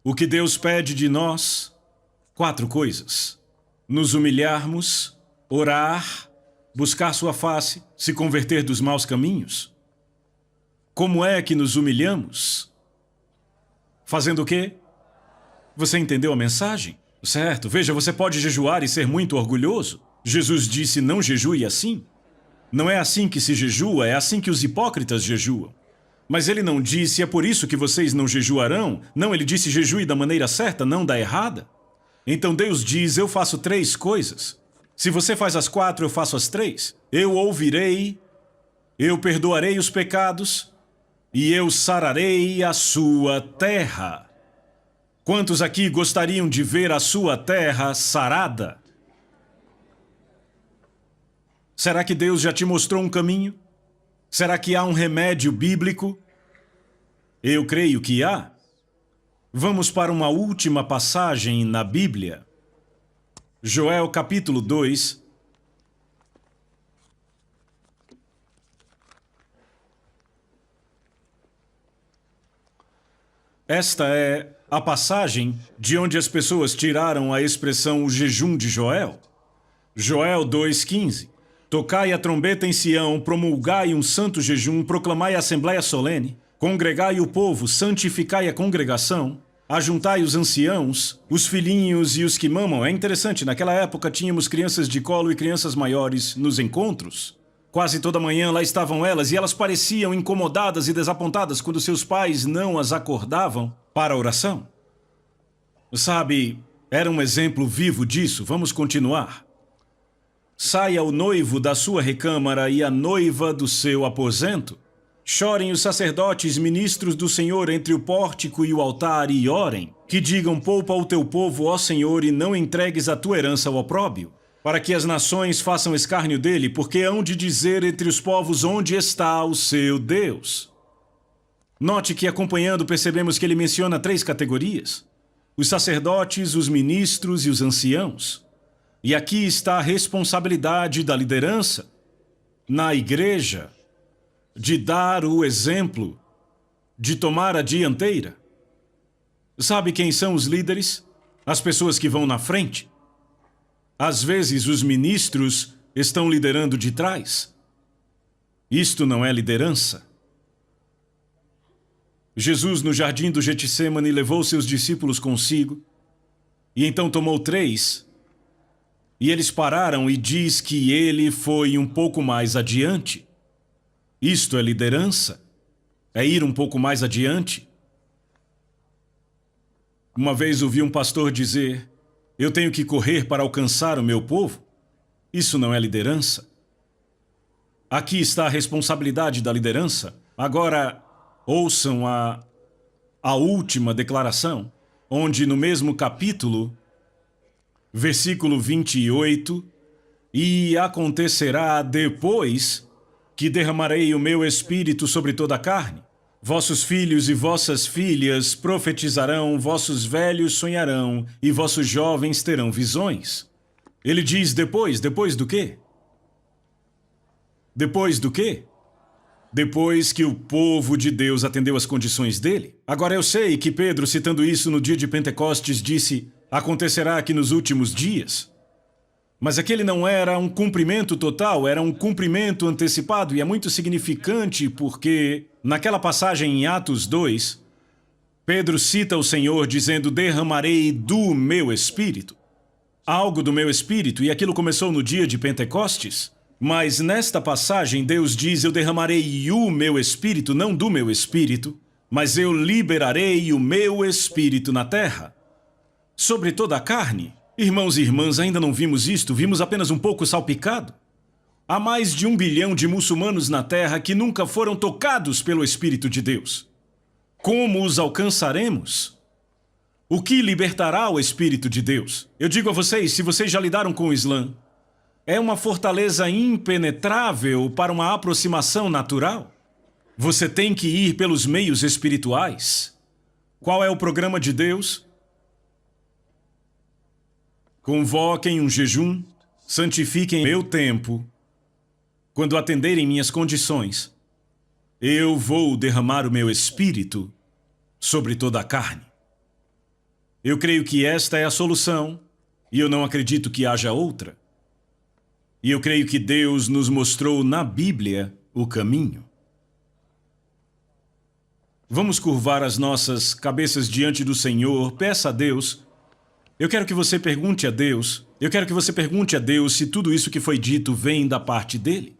O que Deus pede de nós? 4 coisas: nos humilharmos, orar, buscar sua face, se converter dos maus caminhos. Como é que nos humilhamos? Fazendo o quê? Você entendeu a mensagem? Certo, veja, você pode jejuar e ser muito orgulhoso. Jesus disse, não jejue assim. Não é assim que se jejua, é assim que os hipócritas jejuam. Mas ele não disse, é por isso que vocês não jejuarão. Não, ele disse, jejue da maneira certa, não da errada. Então Deus diz, eu faço 3 coisas. Se você faz as 4, eu faço as 3. Eu ouvirei, eu perdoarei os pecados e eu sararei a sua terra. Quantos aqui gostariam de ver a sua terra sarada? Será que Deus já te mostrou um caminho? Será que há um remédio bíblico? Eu creio que há. Vamos para uma última passagem na Bíblia. Joel capítulo 2. Esta é a passagem de onde as pessoas tiraram a expressão o jejum de Joel. Joel 2,15. Tocai a trombeta em Sião, promulgai um santo jejum, proclamai a assembleia solene, congregai o povo, santificai a congregação, ajuntai os anciãos, os filhinhos e os que mamam. É interessante, naquela época tínhamos crianças de colo e crianças maiores nos encontros. Quase toda manhã lá estavam elas e elas pareciam incomodadas e desapontadas quando seus pais não as acordavam para a oração. Sabe, era um exemplo vivo disso. Vamos continuar. Saia o noivo da sua recâmara e a noiva do seu aposento. Chorem os sacerdotes, ministros do Senhor, entre o pórtico e o altar, e orem. Que digam, poupa o teu povo, ó Senhor, e não entregues a tua herança ao opróbio. Para que as nações façam escárnio dele, porque hão de dizer entre os povos onde está o seu Deus. Note que, acompanhando, percebemos que ele menciona 3 categorias: os sacerdotes, os ministros e os anciãos. E aqui está a responsabilidade da liderança na igreja, de dar o exemplo, de tomar a dianteira. Sabe quem são os líderes? As pessoas que vão na frente. Às vezes os ministros estão liderando de trás. Isto não é liderança. Jesus, no jardim do Getsêmani, levou seus discípulos consigo, e então tomou 3, e eles pararam e diz que ele foi um pouco mais adiante. Isto é liderança? É ir um pouco mais adiante? Uma vez ouvi um pastor dizer, eu tenho que correr para alcançar o meu povo. Isso não é liderança. Aqui está a responsabilidade da liderança. Agora, ouçam a última declaração, onde no mesmo capítulo, versículo 28, e acontecerá depois que derramarei o meu espírito sobre toda a carne. Vossos filhos e vossas filhas profetizarão, vossos velhos sonharão, e vossos jovens terão visões. Ele diz depois do quê? Depois do quê? Depois que o povo de Deus atendeu às condições dele. Agora eu sei que Pedro, citando isso no dia de Pentecostes, disse, acontecerá aqui nos últimos dias. Mas aquele não era um cumprimento total, era um cumprimento antecipado, e é muito significante porque, naquela passagem em Atos 2, Pedro cita o Senhor dizendo, derramarei do meu espírito. Algo do meu espírito, e aquilo começou no dia de Pentecostes. Mas nesta passagem Deus diz, eu derramarei o meu espírito, não do meu espírito, mas eu liberarei o meu espírito na terra. Sobre toda a carne. Irmãos e irmãs, ainda não vimos isto, vimos apenas um pouco salpicado. Há mais de 1 bilhão de muçulmanos na terra que nunca foram tocados pelo Espírito de Deus. Como os alcançaremos? O que libertará o Espírito de Deus? Eu digo a vocês, se vocês já lidaram com o Islã, é uma fortaleza impenetrável para uma aproximação natural. Você tem que ir pelos meios espirituais. Qual é o programa de Deus? Convoquem um jejum, santifiquem meu tempo. Quando atenderem minhas condições, eu vou derramar o meu espírito sobre toda a carne. Eu creio que esta é a solução, e eu não acredito que haja outra. E eu creio que Deus nos mostrou na Bíblia o caminho. Vamos curvar as nossas cabeças diante do Senhor, peça a Deus. Eu quero que você pergunte a Deus se tudo isso que foi dito vem da parte dele.